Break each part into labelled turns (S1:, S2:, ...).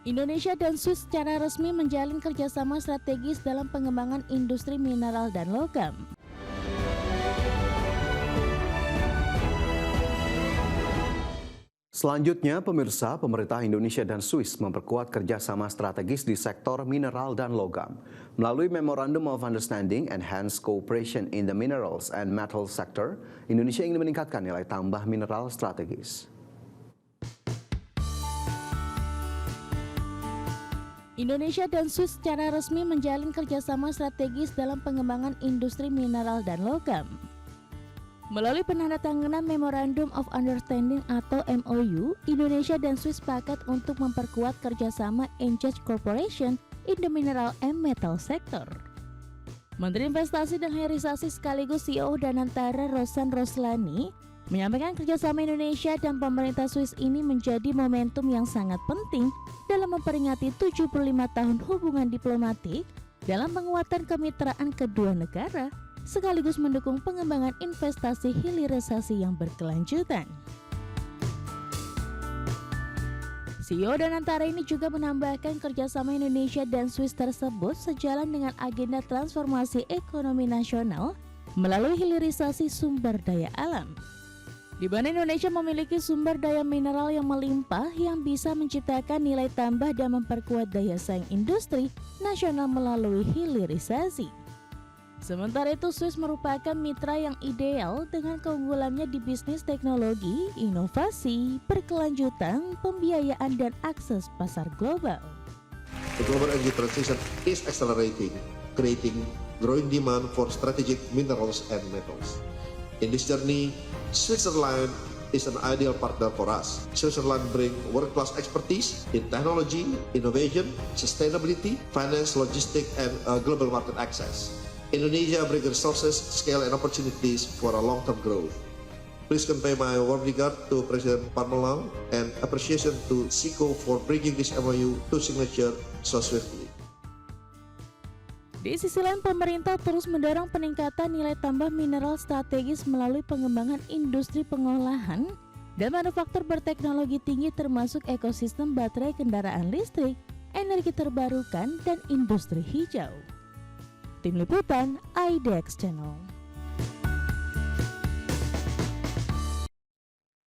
S1: Indonesia dan Swiss secara resmi menjalin kerjasama strategis dalam pengembangan industri mineral dan logam.
S2: Selanjutnya, pemirsa, pemerintah Indonesia dan Swiss memperkuat kerjasama strategis di sektor mineral dan logam. Melalui Memorandum of Understanding Enhanced Cooperation in the Minerals and Metals Sector, Indonesia ingin meningkatkan nilai tambah mineral strategis.
S1: Indonesia dan Swiss secara resmi menjalin kerjasama strategis dalam pengembangan industri mineral dan logam. Melalui penandatanganan Memorandum of Understanding atau MOU, Indonesia dan Swiss sepakat untuk memperkuat kerjasama Engage Corporation in the Mineral and Metal Sector. Menteri Investasi dan Hilirisasi sekaligus CEO Danantara Rosan Roslani menyampaikan kerjasama Indonesia dan pemerintah Swiss ini menjadi momentum yang sangat penting dalam memperingati 75 tahun hubungan diplomatik dalam penguatan kemitraan kedua negara, sekaligus mendukung pengembangan investasi hilirisasi yang berkelanjutan. CEO Danantara ini juga menambahkan kerjasama Indonesia dan Swiss tersebut sejalan dengan agenda transformasi ekonomi nasional melalui hilirisasi sumber daya alam. Di mana Indonesia memiliki sumber daya mineral yang melimpah yang bisa menciptakan nilai tambah dan memperkuat daya saing industri nasional melalui hilirisasi. Sementara itu, Swiss merupakan mitra yang ideal dengan keunggulannya di bisnis teknologi, inovasi, berkelanjutan, pembiayaan, dan akses pasar global.
S3: The global energy transition is accelerating, creating growing demand for strategic minerals and metals. In this journey, Switzerland is an ideal partner for us. Switzerland brings world-class expertise in technology, innovation, sustainability, finance, logistics, and global market access. Indonesia brings resources, scale, and opportunities for a long-term growth. Please convey my warm regard to President Parmelang and appreciation to SICO for bringing this MOU to signature so swiftly.
S1: Di sisi lain, pemerintah terus mendorong peningkatan nilai tambah mineral strategis melalui pengembangan industri pengolahan dan manufaktur berteknologi tinggi termasuk ekosistem baterai kendaraan listrik, energi terbarukan, dan industri hijau. Tim Liputan IDX Channel.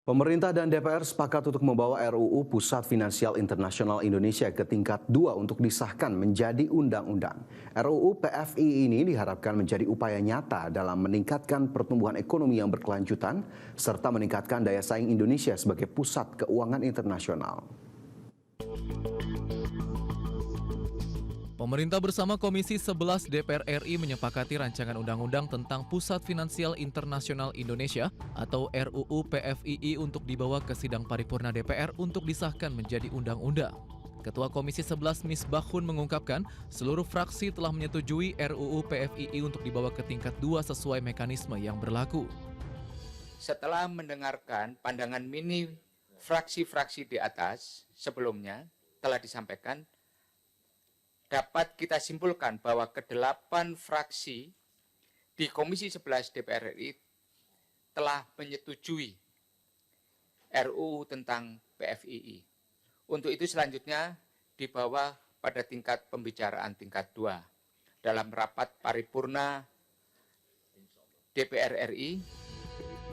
S2: Pemerintah dan DPR sepakat untuk membawa RUU Pusat Finansial Internasional Indonesia ke tingkat 2 untuk disahkan menjadi undang-undang. RUU PFI ini diharapkan menjadi upaya nyata dalam meningkatkan pertumbuhan ekonomi yang berkelanjutan serta meningkatkan daya saing Indonesia sebagai pusat keuangan internasional.
S4: Pemerintah bersama Komisi 11 DPR RI menyepakati rancangan undang-undang tentang Pusat Finansial Internasional Indonesia atau RUU PFII untuk dibawa ke sidang paripurna DPR untuk disahkan menjadi undang-undang. Ketua Komisi 11 Misbahun mengungkapkan seluruh fraksi telah menyetujui RUU PFII untuk dibawa ke tingkat 2 sesuai mekanisme yang berlaku.
S5: Setelah mendengarkan pandangan mini fraksi-fraksi di atas sebelumnya telah disampaikan, dapat kita simpulkan bahwa ke-8 fraksi di Komisi 11 DPR RI telah menyetujui RUU tentang PFII. Untuk itu selanjutnya dibawa pada tingkat pembicaraan tingkat 2 dalam rapat paripurna DPR RI.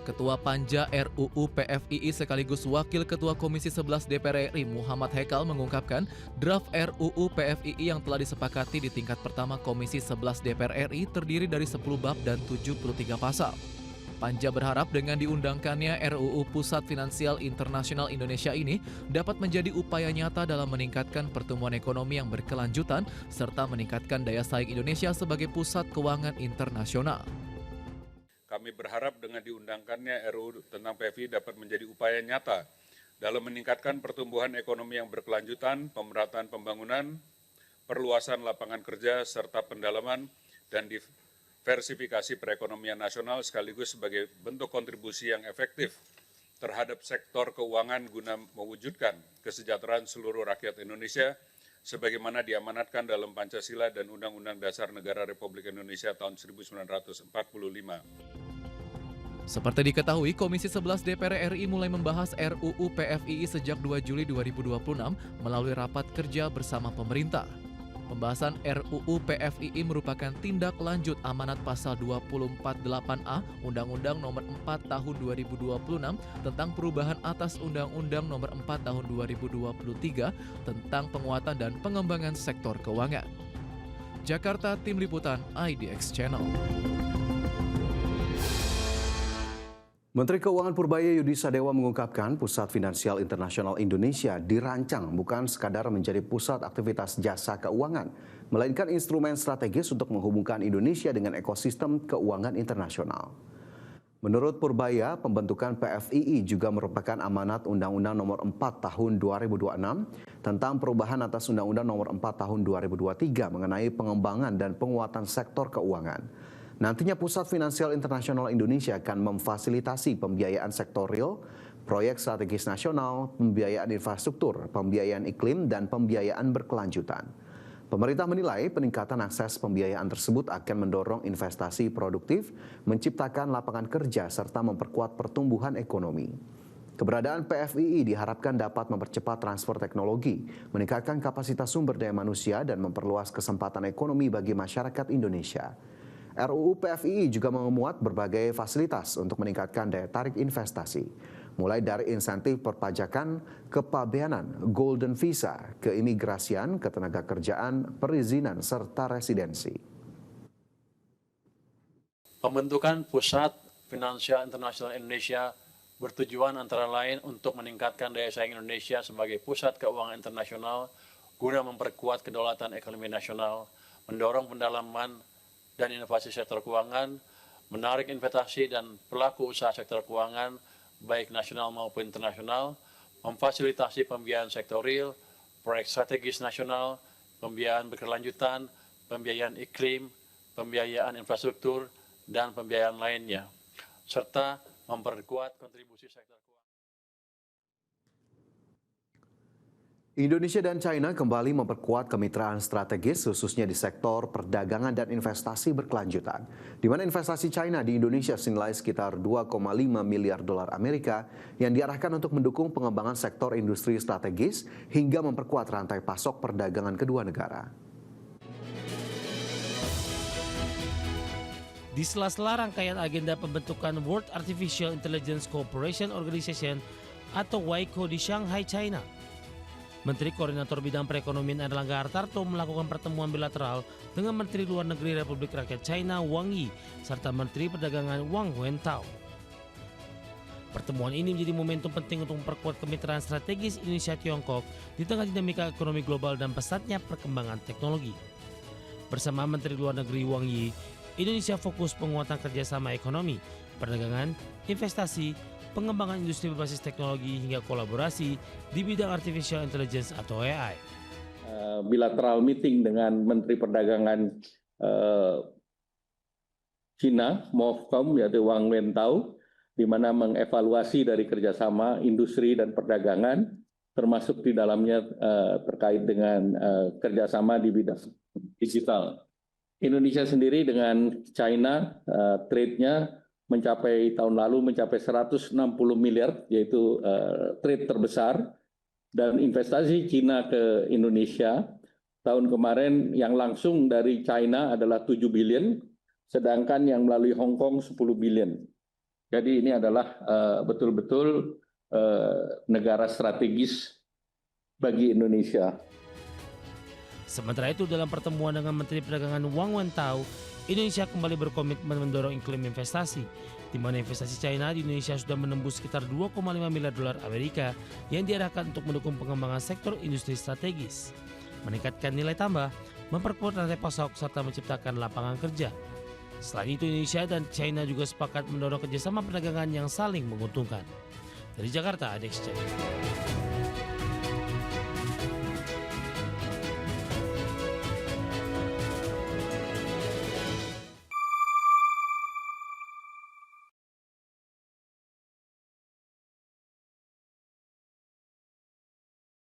S4: Ketua Panja RUU PFII sekaligus Wakil Ketua Komisi 11 DPR RI Muhammad Hekal mengungkapkan draft RUU PFII yang telah disepakati di tingkat pertama Komisi 11 DPR RI terdiri dari 10 bab dan 73 pasal. Panja berharap dengan diundangkannya RUU Pusat Finansial Internasional Indonesia ini dapat menjadi upaya nyata dalam meningkatkan pertumbuhan ekonomi yang berkelanjutan serta meningkatkan daya saing Indonesia sebagai pusat keuangan internasional.
S6: Kami berharap dengan diundangkannya RUU tentang PFI dapat menjadi upaya nyata dalam meningkatkan pertumbuhan ekonomi yang berkelanjutan, pemerataan pembangunan, perluasan lapangan kerja, serta pendalaman dan diversifikasi perekonomian nasional sekaligus sebagai bentuk kontribusi yang efektif terhadap sektor keuangan guna mewujudkan kesejahteraan seluruh rakyat Indonesia sebagaimana diamanatkan dalam Pancasila dan Undang-Undang Dasar Negara Republik Indonesia tahun 1945.
S4: Seperti diketahui, Komisi 11 DPR RI mulai membahas RUU PFII sejak 2 Juli 2026 melalui rapat kerja bersama pemerintah. Pembahasan RUU PFII merupakan tindak lanjut amanat pasal 248A Undang-Undang Nomor 4 Tahun 2026 tentang perubahan atas Undang-Undang Nomor 4 Tahun 2023 tentang penguatan dan pengembangan sektor keuangan. Jakarta, Tim Liputan IDX Channel.
S2: Menteri Keuangan Purbaya Yudi Sadewa mengungkapkan Pusat Finansial Internasional Indonesia dirancang bukan sekadar menjadi pusat aktivitas jasa keuangan, melainkan instrumen strategis untuk menghubungkan Indonesia dengan ekosistem keuangan internasional. Menurut Purbaya, pembentukan PFII juga merupakan amanat Undang-Undang Nomor 4 Tahun 2026 tentang perubahan atas Undang-Undang Nomor 4 Tahun 2023 mengenai pengembangan dan penguatan sektor keuangan. Nantinya Pusat Finansial Internasional Indonesia akan memfasilitasi pembiayaan sektor real, proyek strategis nasional, pembiayaan infrastruktur, pembiayaan iklim, dan pembiayaan berkelanjutan. Pemerintah menilai peningkatan akses pembiayaan tersebut akan mendorong investasi produktif, menciptakan lapangan kerja, serta memperkuat pertumbuhan ekonomi. Keberadaan PFII diharapkan dapat mempercepat transfer teknologi, meningkatkan kapasitas sumber daya manusia, dan memperluas kesempatan ekonomi bagi masyarakat Indonesia. RUU PFII juga memuat berbagai fasilitas untuk meningkatkan daya tarik investasi, mulai dari insentif perpajakan, kepabeanan, golden visa, keimigrasian, ketenagakerjaan, perizinan, serta residensi.
S7: Pembentukan Pusat Finansial Internasional Indonesia bertujuan antara lain untuk meningkatkan daya saing Indonesia sebagai pusat keuangan internasional guna memperkuat kedaulatan ekonomi nasional, mendorong pendalaman dan inovasi sektor keuangan, menarik investasi dan pelaku usaha sektor keuangan, baik nasional maupun internasional, memfasilitasi pembiayaan sektor real, proyek strategis nasional, pembiayaan berkelanjutan, pembiayaan iklim, pembiayaan infrastruktur, dan pembiayaan lainnya, serta memperkuat kontribusi sektor keuangan.
S2: Indonesia dan China kembali memperkuat kemitraan strategis khususnya di sektor perdagangan dan investasi berkelanjutan, di mana investasi China di Indonesia senilai sekitar 2,5 miliar dolar Amerika yang diarahkan untuk mendukung pengembangan sektor industri strategis hingga memperkuat rantai pasok perdagangan kedua negara.
S8: Di sela-sela rangkaian agenda pembentukan World Artificial Intelligence Cooperation Organization atau WICO di Shanghai, China, Menteri Koordinator Bidang Perekonomian Erlangga Hartarto melakukan pertemuan bilateral dengan Menteri Luar Negeri Republik Rakyat China Wang Yi serta Menteri Perdagangan Wang Wentao. Pertemuan ini menjadi momentum penting untuk memperkuat kemitraan strategis Indonesia-Tiongkok di tengah dinamika ekonomi global dan pesatnya perkembangan teknologi. Bersama Menteri Luar Negeri Wang Yi, Indonesia fokus penguatan kerjasama ekonomi, perdagangan, investasi, pengembangan industri berbasis teknologi hingga kolaborasi di bidang artificial intelligence atau AI.
S9: Bilateral meeting dengan Menteri Perdagangan China, MOFCOM, yaitu Wang Wentao, di mana mengevaluasi dari kerjasama industri dan perdagangan, termasuk di dalamnya terkait dengan kerjasama di bidang digital. Indonesia sendiri dengan China, trade-nya mencapai tahun lalu mencapai 160 miliar, yaitu trade terbesar, dan investasi China ke Indonesia tahun kemarin yang langsung dari China adalah 7 billion, sedangkan yang melalui Hong Kong 10 billion. Jadi ini adalah betul-betul negara strategis bagi Indonesia.
S8: Sementara itu dalam pertemuan dengan Menteri Perdagangan Wang Wentao, Indonesia kembali berkomitmen mendorong iklim investasi, di mana investasi China di Indonesia sudah menembus sekitar 2,5 miliar dolar Amerika yang diarahkan untuk mendukung pengembangan sektor industri strategis, meningkatkan nilai tambah, memperkuat rantai pasok, serta menciptakan lapangan kerja. Selain itu, Indonesia dan China juga sepakat mendorong kerjasama perdagangan yang saling menguntungkan. Dari Jakarta, IDX Channel.